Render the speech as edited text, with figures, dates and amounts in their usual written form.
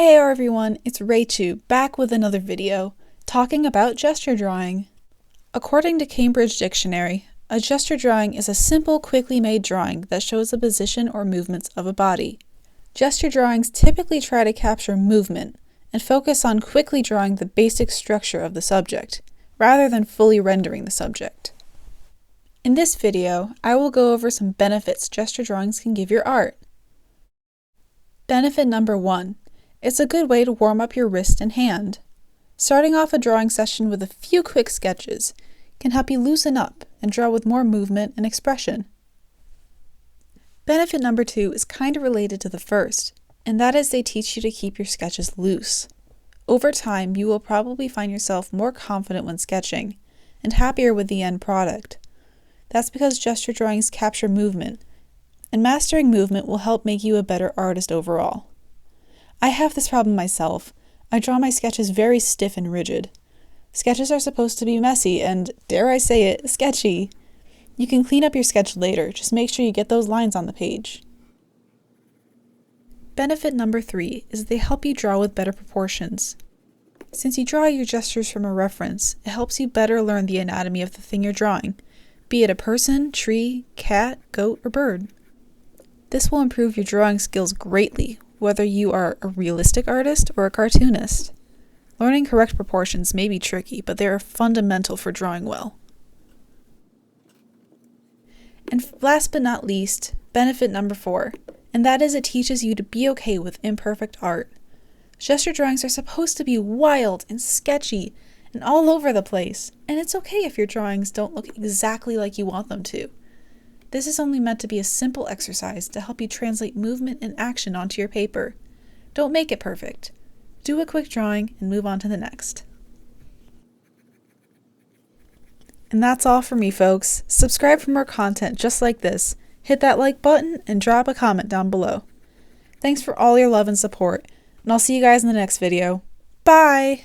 Hey everyone, it's Rachu back with another video talking about gesture drawing. According to Cambridge Dictionary, a gesture drawing is a simple, quickly made drawing that shows the position or movements of a body. Gesture drawings typically try to capture movement and focus on quickly drawing the basic structure of the subject, rather than fully rendering the subject. In this video, I will go over some benefits gesture drawings can give your art. Benefit number 1. It's a good way to warm up your wrist and hand. Starting off a drawing session with a few quick sketches can help you loosen up and draw with more movement and expression. Benefit number 2 is kind of related to the first, and that is they teach you to keep your sketches loose. Over time, you will probably find yourself more confident when sketching and happier with the end product. That's because gesture drawings capture movement, and mastering movement will help make you a better artist overall. I have this problem myself. I draw my sketches very stiff and rigid. Sketches are supposed to be messy and, dare I say it, sketchy. You can clean up your sketch later, just make sure you get those lines on the page. Benefit number 3 is they help you draw with better proportions. Since you draw your gestures from a reference, it helps you better learn the anatomy of the thing you're drawing, be it a person, tree, cat, goat, or bird. This will improve your drawing skills greatly, whether you are a realistic artist or a cartoonist. Learning correct proportions may be tricky, but they are fundamental for drawing well. And last but not least, benefit number 4, and that is it teaches you to be okay with imperfect art. Gesture drawings are supposed to be wild and sketchy and all over the place, and it's okay if your drawings don't look exactly like you want them to. This is only meant to be a simple exercise to help you translate movement and action onto your paper. Don't make it perfect. Do a quick drawing and move on to the next. And that's all for me, folks. Subscribe for more content just like this. Hit that like button and drop a comment down below. Thanks for all your love and support, and I'll see you guys in the next video. Bye!